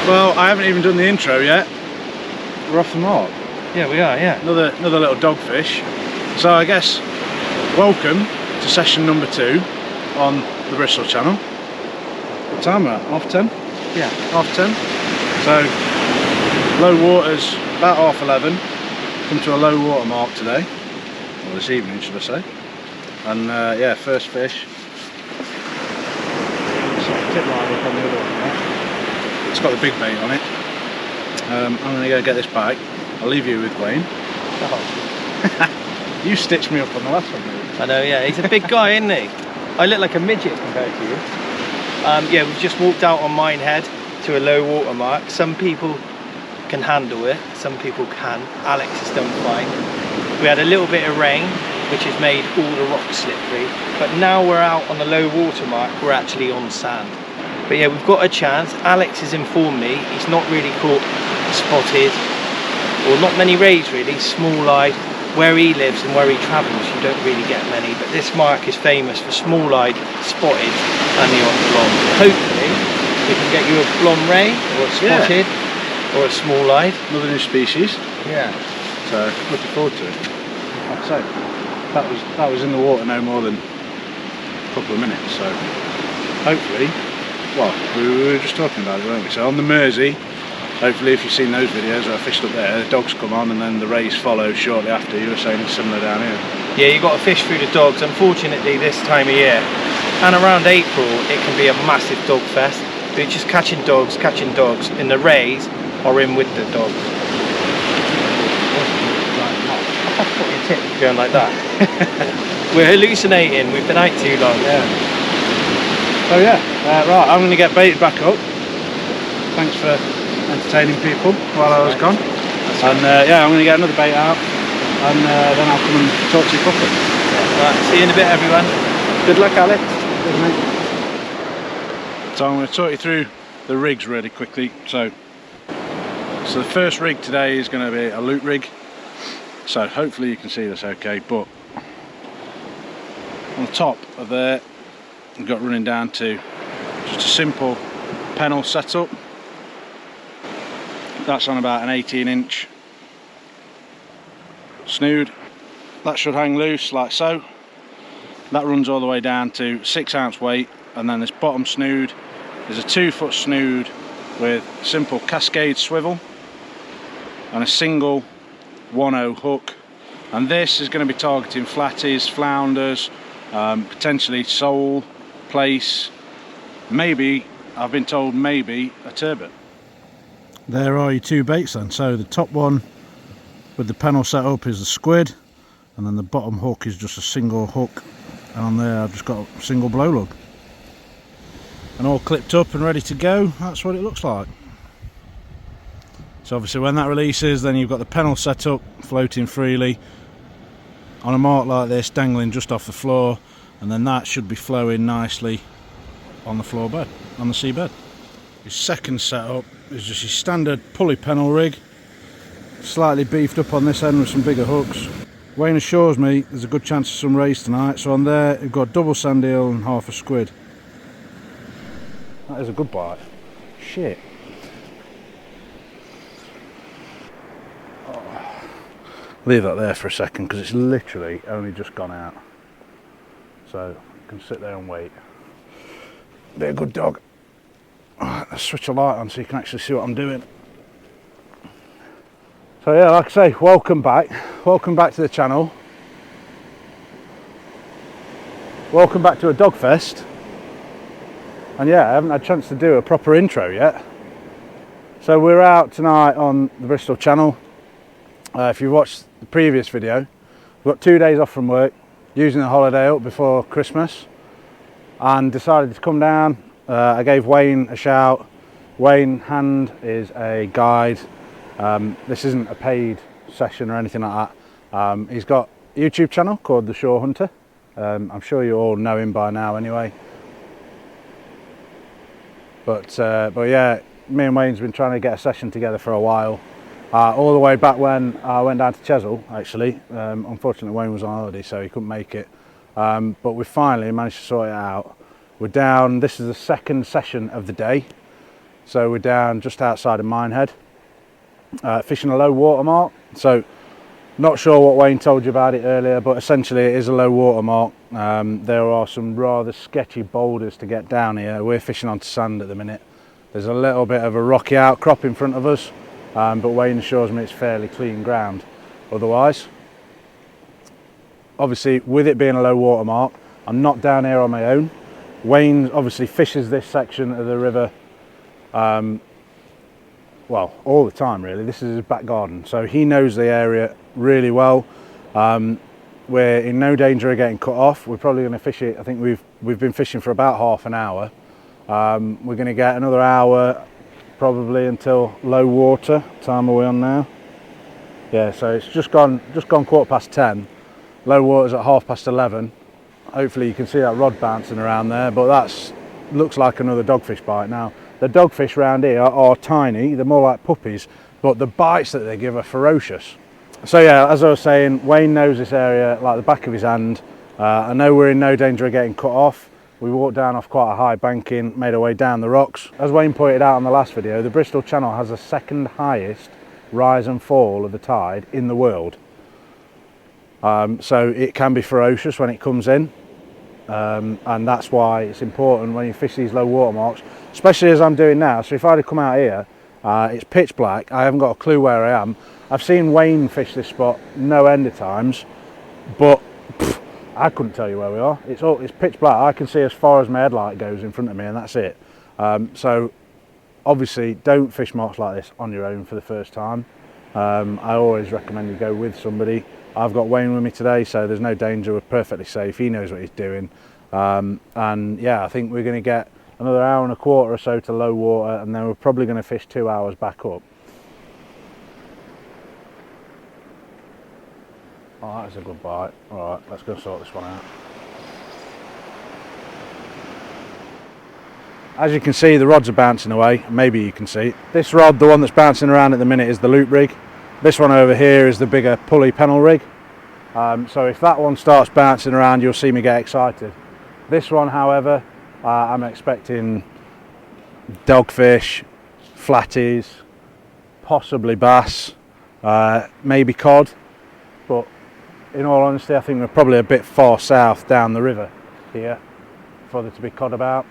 Well, I haven't even done the intro yet. We're off the mark. Yeah, we are, yeah. Another little dogfish. So I guess, welcome to session number 2 on the Bristol Channel. What time are we at? 10:30? Yeah. 10:30. So, low water's about 11:30. Come to a low water mark today. Or this evening, should I say. And yeah, first fish. Tip line up on the other one, right? It's got the big bait on it. I'm going to go get this bag. I'll leave you with Wayne. Oh. You stitched me up on the last one, maybe. I know, yeah. He's a big guy, isn't he? I look like a midget compared to you. Yeah, we've just walked out on Minehead to a low water mark. Some people can handle it, some people can. Alex has done fine. We had a little bit of rain, which has made all the rocks slippery. But now we're out on the low water mark, we're actually on sand. But yeah, we've got a chance. Alex has informed me he's not really caught spotted, or not many rays really, small-eyed. Where he lives and where he travels, you don't really get many. But this mark is famous for small-eyed, spotted, and the odd blonde. Hopefully, we can get you a blonde ray, or a spotted, or a small-eyed. Another new species. Yeah. So looking forward to it. Like I say, that was in the water no more than a couple of minutes. So hopefully. Well, we were just talking about it, weren't we? So on the Mersey, hopefully if you've seen those videos where I fished up there, the dogs come on and then the rays follow shortly after. You were saying it's similar down here. Yeah, you've got to fish through the dogs. Unfortunately, this time of year, and around April, it can be a massive dog fest. But it's just catching dogs, and the rays are in with the dogs. I've got your tip going like that. We're hallucinating, we've been out too long. Yeah. So yeah, right, I'm going to get baited back up. Thanks for entertaining people while I was gone. And yeah, I'm going to get another bait out, and then I'll come and talk to you properly. Right, see you in a bit, everyone. Good luck, Alex. Good, mate. So I'm going to talk you through the rigs really quickly. So the first rig today is going to be a loop rig. So hopefully you can see this okay, but on the top of there, we've got running down to just a simple kennel setup. That's on about an 18-inch snood. That should hang loose like so. That runs all the way down to 6-ounce weight, and then this bottom snood is a 2-foot snood with simple cascade swivel and a single 1/0 hook. And this is going to be targeting flatties, flounders, potentially sole, place, maybe, I've been told, maybe a turbot. There are your two baits then. So the top one with the panel set up is the squid, and then the bottom hook is just a single hook, and on there I've just got a single blow lug. And all clipped up and ready to go. That's what it looks like. So obviously when that releases, then you've got the panel set up, floating freely on a mark like this, dangling just off the floor, and then that should be flowing nicely on the floor bed, on the seabed. Your second setup is just your standard pulley panel rig, slightly beefed up on this end with some bigger hooks. Wayne assures me there's a good chance of some rays tonight, so on there you've got double sand eel and half a squid. That is a good bite. Shit. Leave that there for a second because it's literally only just gone out. So you can sit there and wait. Be a good dog. Right, let's switch a light on so you can actually see what I'm doing. So yeah, like I say, welcome back. Welcome back to the channel. Welcome back to a dog fest. And yeah, I haven't had a chance to do a proper intro yet. So we're out tonight on the Bristol Channel. If you watched the previous video, we've got 2 days off from work, using the holiday up before Christmas, and decided to come down. I gave Wayne a shout. Wayne Hand is a guide. This isn't a paid session or anything like that. He's got a YouTube channel called The Shore Hunter. I'm sure you all know him by now anyway. But yeah, me and Wayne's been trying to get a session together for a while. All the way back when I went down to Chesil, actually. Unfortunately, Wayne was on holiday, so he couldn't make it. But we finally managed to sort it out. We're down, this is the second session of the day. So we're down just outside of Minehead, fishing a low water mark. So not sure what Wayne told you about it earlier, but essentially it is a low water mark. There are some rather sketchy boulders to get down here. We're fishing onto sand at the minute. There's a little bit of a rocky outcrop in front of us, but Wayne assures me it's fairly clean ground otherwise. Obviously, with it being a low water mark, I'm not down here on my own. Wayne obviously fishes this section of the river, well, all the time really. This is his back garden, so he knows the area really well. We're in no danger of getting cut off. We're probably going to fish it. I think we've been fishing for about half an hour. We're going to get another hour probably until low water. What time are we on now? Yeah, so it's just gone 10:15. Low water's at 11:30. Hopefully you can see that rod bouncing around there, but that looks like another dogfish bite. Now, the dogfish around here are tiny, they're more like puppies, but the bites that they give are ferocious. So yeah, as I was saying, Wayne knows this area like the back of his hand. I know we're in no danger of getting cut off. We walked down off quite a high banking, made our way down the rocks. As Wayne pointed out on the last video, the Bristol Channel has the second highest rise and fall of the tide in the world. So it can be ferocious when it comes in, and that's why it's important when you fish these low water marks, especially as I'm doing now. So if I'd have come out here, it's pitch black, I haven't got a clue where I am. I've seen Wayne fish this spot no end of times, but I couldn't tell you where we are. It's pitch black. I can see as far as my headlight goes in front of me, and that's it. So obviously don't fish marks like this on your own for the first time. I always recommend you go with somebody. I've got Wayne with me today, so there's no danger. We're perfectly safe. He knows what he's doing. And yeah, I think we're going to get another hour and a quarter or so to low water, and then we're probably going to fish 2 hours back up. Oh, that is a good bite. All right, let's go sort this one out. As you can see, the rods are bouncing away. Maybe you can see it. This rod, the one that's bouncing around at the minute, is the loop rig. This one over here is the bigger pulley pennel rig. So if that one starts bouncing around, you'll see me get excited. This one, however, I'm expecting dogfish, flatties, possibly bass, maybe cod. But in all honesty, I think we're probably a bit far south down the river here for there to be cod about.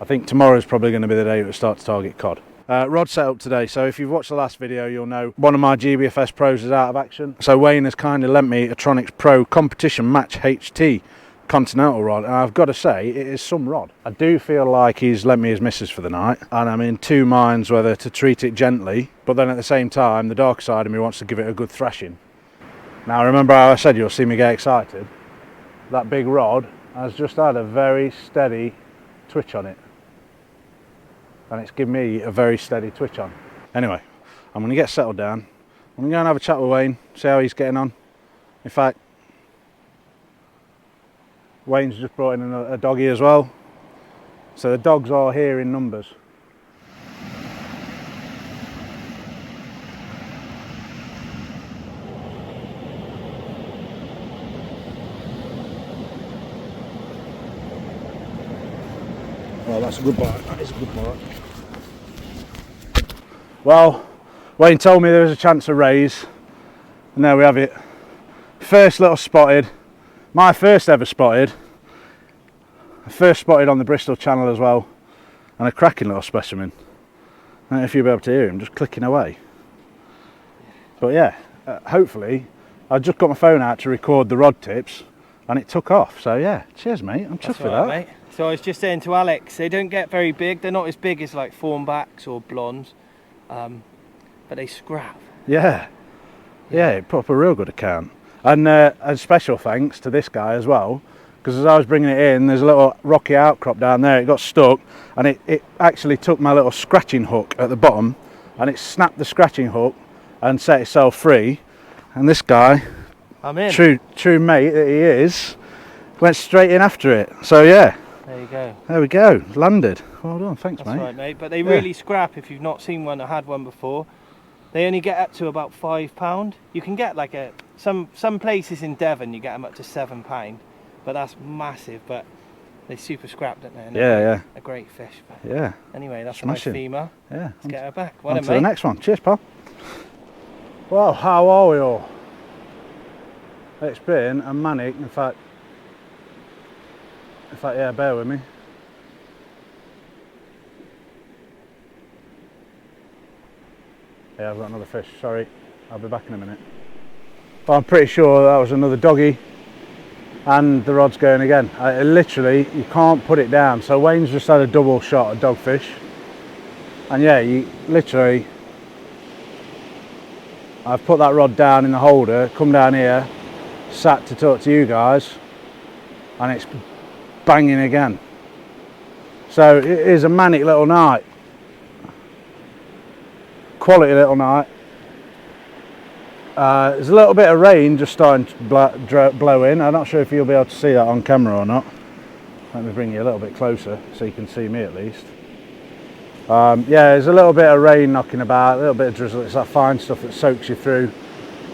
I think tomorrow's probably going to be the day we start to target cod. Rod setup today. So if you've watched the last video, you'll know one of my GBFS Pros is out of action. So Wayne has kindly lent me a Tronixpro Competition Match HT Continental rod, and I've got to say, it is some rod. I do feel like he's lent me his missus for the night, and I'm in two minds whether to treat it gently, but then at the same time, the dark side of me wants to give it a good thrashing. Now remember how I said you'll see me get excited? That big rod has just had a very steady twitch on it. And it's given me a very steady twitch on. Anyway, I'm going to get settled down. I'm going to go and have a chat with Wayne, see how he's getting on. In fact, Wayne's just brought in a doggy as well. So the dogs are here in numbers. Oh, that's a good bite. That is a good bite. Well, Wayne told me there was a chance of raise, and there we have it. First little spotted, my first ever spotted. First spotted on the Bristol Channel as well, and a cracking little specimen. I don't know if you'll be able to hear him just clicking away. But yeah, hopefully, I just got my phone out to record the rod tips, and it took off. So yeah, cheers mate, I'm chuffed with that. Mate. So I was just saying to Alex, they don't get very big. They're not as big as like thornbacks or blondes, but they scrap. Yeah, it put up a real good account. And a special thanks to this guy as well, because as I was bringing it in, there's a little rocky outcrop down there. It got stuck, and it actually took my little scratching hook at the bottom, and it snapped the scratching hook and set itself free. And this guy, I'm in. True mate that he is, went straight in after it. So yeah. There you go. There we go. Landed. Well done. Thanks, That's mate. That's right, mate. But they really scrap. If you've not seen one or had one before, they only get up to about £5. You can get like some places in Devon you get them up to £7, but that's massive. But They super scrap, don't they? And Yeah, they're yeah. A great fish. But Yeah. anyway, that's Smashing. a nice female. Yeah. Let's get her back. Well On done, to the mate. next one. Cheers, pal. Well, how are we all? It's been a manic, in fact, yeah, bear with me. Yeah, I've got another fish, sorry. I'll be back in a minute. But I'm pretty sure that was another doggy and the rod's going again. Literally, you can't put it down. So Wayne's just had a double shot at dogfish. And yeah, you literally, I've put that rod down in the holder, come down here, sat to talk to you guys, and it's banging again. So it is a manic little night. Quality little night. There's a little bit of rain just starting to blow in. I'm not sure if you'll be able to see that on camera or not. Let me bring you a little bit closer so you can see me at least. Yeah, there's a little bit of rain knocking about, a little bit of drizzle. It's that fine stuff that soaks you through.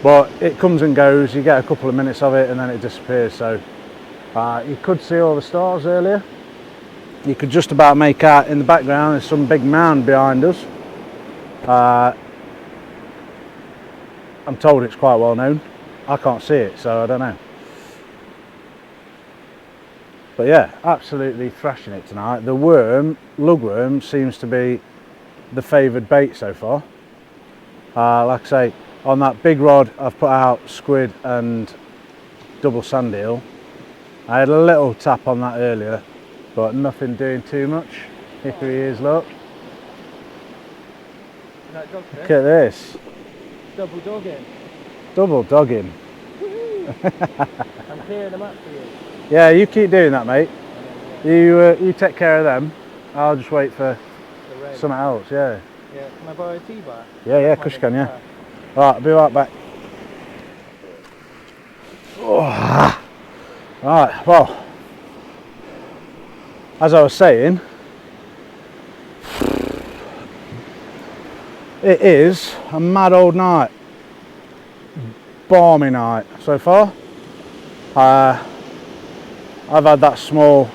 But it comes and goes, you get a couple of minutes of it and then it disappears. So you could see all the stars earlier. You could just about make out in the background there's some big mound behind us. I'm told it's quite well known. I can't see it, so I don't know. But yeah, absolutely thrashing it tonight. The worm, lugworm, seems to be the favoured bait so far. Like I say, on that big rod I've put out squid and double sand eel. I had a little tap on that earlier, but nothing doing too much. Here he is, look. Look at this. Double dogging. Double dogging. I'm clearing them up for you. Yeah, you keep doing that, mate. You take care of them. I'll just wait for something else. Yeah. Yeah. Can I borrow a tea bar? Yeah, of course you can. Yeah. All right, I'll be right back. Oh. Right. Well, as I was saying, it is a mad old night. Balmy night so far. I've had that small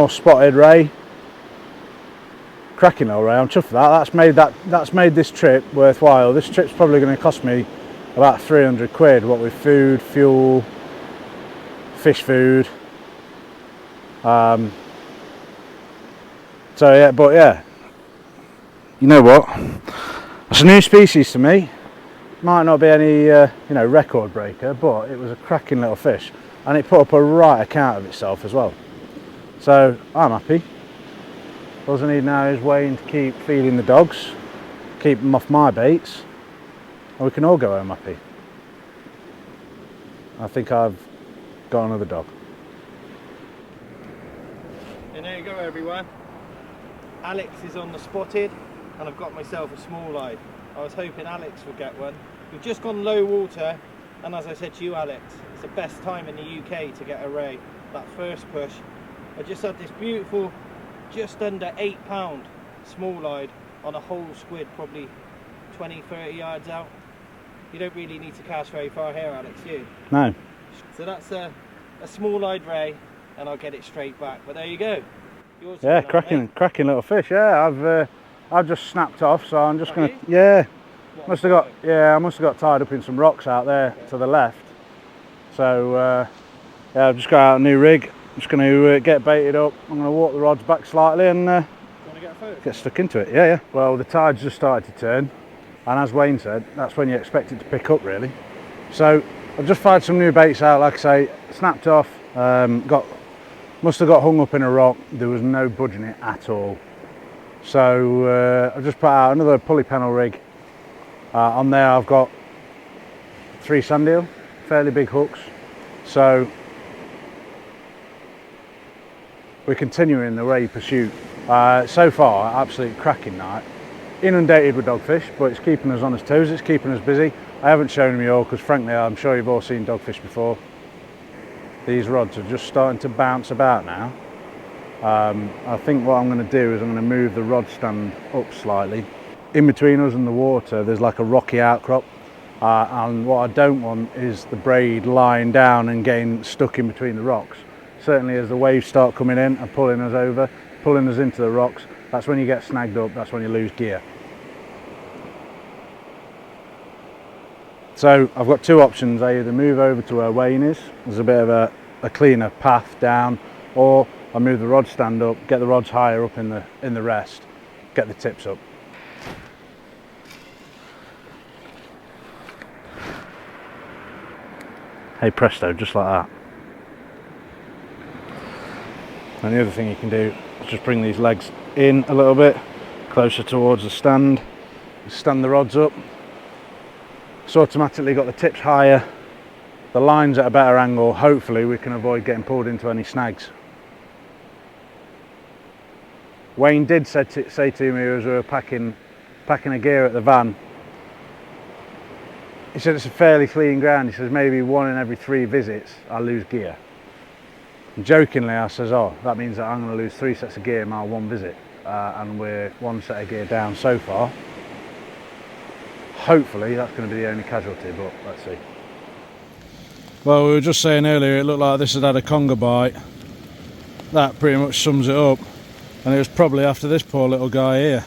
spotted ray. Cracking little ray. I'm chuffed for that. That's made this trip worthwhile. This trip's probably going to cost me about 300 quid, what with food, fuel, fish food. So yeah, but yeah, you know what? It's a new species to me. Might not be any record breaker, but it was a cracking little fish, and it put up a right account of itself as well. So I'm happy. All I need now is Wayne to keep feeding the dogs, keep them off my baits, and we can all go home happy. I think I've got another dog. And there you go, everyone. Alex is on the spotted, and I've got myself a small eye. I was hoping Alex would get one. We've just gone low water, and as I said to you, Alex, it's the best time in the UK to get a ray. That first push. I just had this beautiful, just under 8 pound small eyed on a whole squid, probably 20-30 yards out. You don't really need to cast very far here, Alex, do you? No. So that's a small eyed ray, and I'll get it straight back. But there you go. Yours Yeah, tonight, cracking little fish. Yeah, I've just snapped off, so I'm just gonna. Yeah, I must have got tied up in some rocks out there to the left. So yeah, I've just got out a new rig. I'm just going to get baited up. I'm going to walk the rods back slightly and get stuck into it. Yeah. Well, the tide's just started to turn, and as Wayne said, that's when you expect it to pick up, really. So I've just fired some new baits out, like I say, snapped off. Must have got hung up in a rock. There was no budging it at all. So I've just put out another pulley panel rig. On there I've got 3 sand eel, fairly big hooks. So we're continuing the ray pursuit. So far, absolute cracking night. Inundated with dogfish, but it's keeping us on his toes, it's keeping us busy. I haven't shown them you all because frankly I'm sure you've all seen dogfish before. These rods are just starting to bounce about now. I think what I'm going to do is I'm going to move the rod stand up slightly. In between us and the water there's like a rocky outcrop, and what I don't want is the braid lying down and getting stuck in between the rocks. certainly as the waves start coming in and pulling us over, pulling us into the rocks, that's when you get snagged up, that's when you lose gear. So I've got two options. I either move over to where Wayne is, there's a bit of a cleaner path down, or I move the rod stand up, get the rods higher up in the rest, get the tips up. Hey presto, just like that. And the other thing you can do is just bring these legs in a little bit, closer towards the stand, stand the rods up. It's automatically got the tips higher, the line's at a better angle, hopefully we can avoid getting pulled into any snags. Wayne did say to me as we were packing a gear at the van, he said it's a fairly clean ground. He says maybe 1 in every 3 visits I lose gear. And jokingly I says, oh, that means that I'm going to lose 3 sets of gear in my 1 visit, and we're 1 set of gear down so far. Hopefully that's going to be the only casualty, but let's see. Well, we were just saying earlier it looked like this had a conger bite. That pretty much sums it up, and it was probably after this poor little guy here.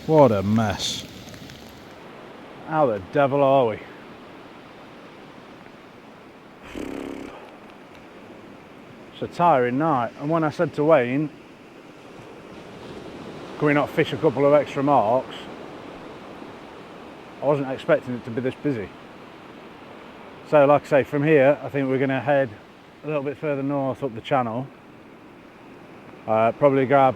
What a mess. How the devil are we? It's a tiring night, and when I said to Wayne, can we not fish a couple of extra marks, I wasn't expecting it to be this busy. So like I say, from here I think we're going to head a little bit further north up the channel, probably grab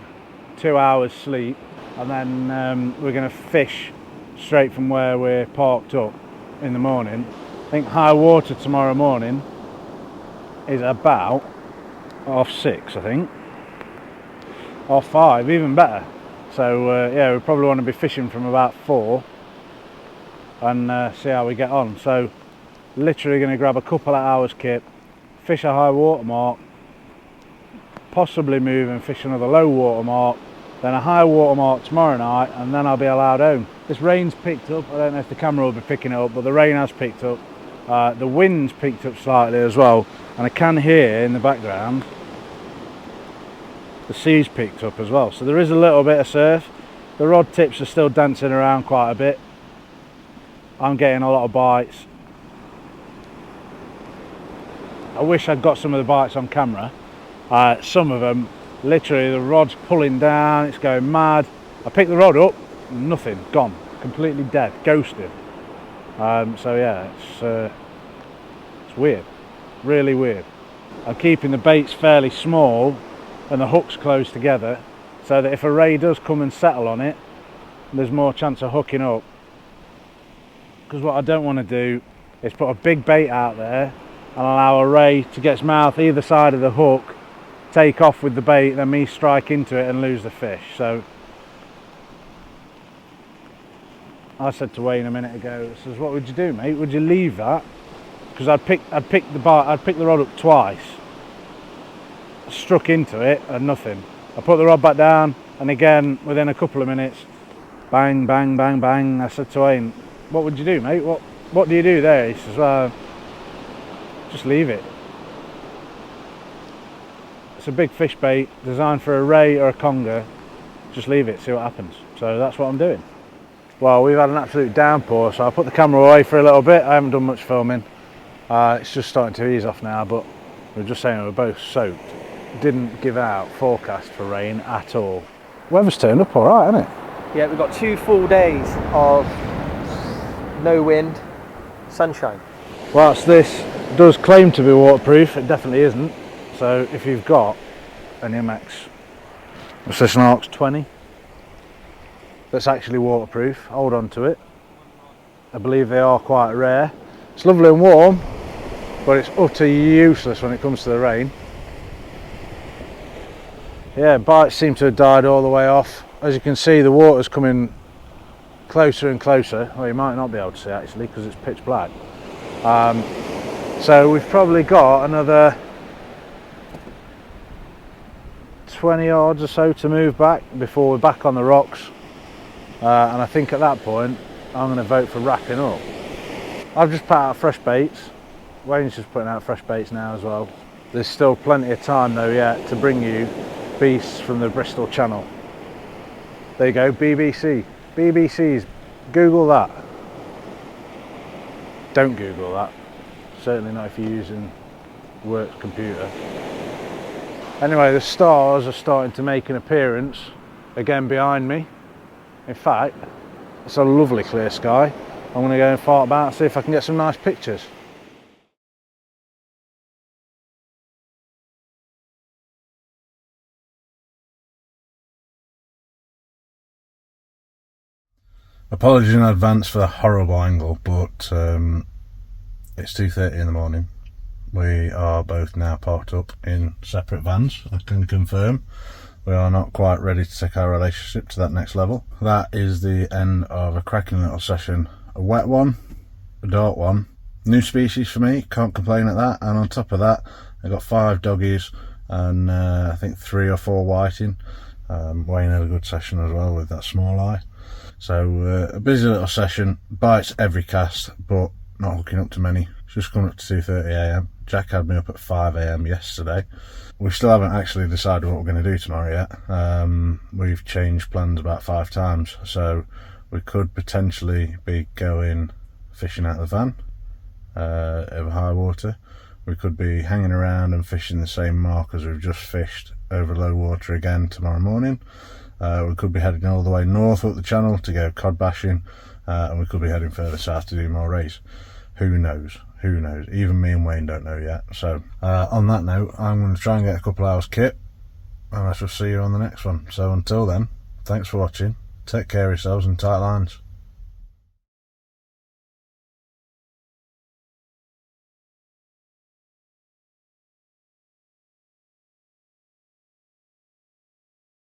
2 hours sleep, and then we're going to fish straight from where we're parked up in the morning. I think high water tomorrow morning is about 6:30, I think, 5:30, even better. So yeah, we probably want to be fishing from about 4 and see how we get on. So literally going to grab a couple of hours kip, fish a high water mark, possibly move and fish another low water mark, then a high water mark tomorrow night, and then I'll be allowed home. This rain's picked up. I don't know if the camera will be picking it up, but the rain has picked up. The wind's picked up slightly as well, and I can hear in the background the sea's picked up as well. So there is a little bit of surf. The rod tips are still dancing around quite a bit. I'm getting a lot of bites. I wish I'd got some of the bites on camera. Some of them, literally the rod's pulling down, it's going mad. I picked the rod up, nothing, gone, completely dead, ghosted. So yeah, it's weird, really weird. I'm keeping the baits fairly small and the hooks close together, so that if a ray does come and settle on it, there's more chance of hooking up. Because what I don't want to do is put a big bait out there and allow a ray to get its mouth either side of the hook, take off with the bait, then me strike into it and lose the fish. So I said to Wayne a minute ago, I says, what would you do, mate? Would you leave that? Because I'd pick the rod up twice, struck into it and nothing. I put the rod back down, and again within a couple of minutes, bang, bang, bang, bang. I said to Wayne, what would you do, mate? What do you do there? He says, well, just leave it. It's a big fish bait designed for a ray or a conger. Just leave it, see what happens. So that's what I'm doing. Well, we've had an absolute downpour, so I put the camera away for a little bit. I haven't done much filming. It's just starting to ease off now, but we were just saying we were both soaked. Didn't give out forecast for rain at all. Weather's turned up all right, hasn't it? Yeah, we've got 2 full days of no wind, sunshine. Whilst this does claim to be waterproof, it definitely isn't. So if you've got an MX, what's this, an ARX 20, that's actually waterproof, hold on to it. I believe they are quite rare. It's lovely and warm, but it's utterly useless when it comes to the rain. Yeah, bites seem to have died all the way off. As you can see, the water's coming closer and closer. Well, you might not be able to see actually because it's pitch black. So we've probably got another 20 yards or so to move back before we're back on the rocks. And I think at that point I'm going to vote for wrapping up. I've just put out fresh baits. Wayne's just putting out fresh baits now as well. There's still plenty of time though yet to bring you beasts from the Bristol Channel. There you go, BBC. BBC's, Google that. Don't Google that. Certainly not if you're using work computer. Anyway, the stars are starting to make an appearance again behind me. In fact, it's a lovely clear sky. I'm going to go and fart about and see if I can get some nice pictures. Apologies in advance for the horrible angle, but it's 2:30 in the morning. We are both now parked up in separate vans. I can confirm we are not quite ready to take our relationship to that next level. That is the end of a cracking little session. A wet one, a dark one. New species for me, can't complain at that. And on top of that, I got 5 doggies and I think 3 or 4 whiting. Wayne had a good session as well with that small eye. So a busy little session, bites every cast, but not hooking up to many. It's just coming up to 2:30 AM. Jack had me up at 5 AM yesterday. We still haven't actually decided what we're going to do tomorrow yet. We've changed plans about 5 times, so we could potentially be going fishing out of the van over high water. We could be hanging around and fishing the same markers we've just fished over low water again tomorrow morning. We could be heading all the way north up the channel to go cod bashing, and we could be heading further south to do more race. Who knows? Who knows? Even me and Wayne don't know yet. So on that note, I'm going to try and get a couple hours kit, and I shall see you on the next one. So until then, thanks for watching, take care of yourselves and tight lines.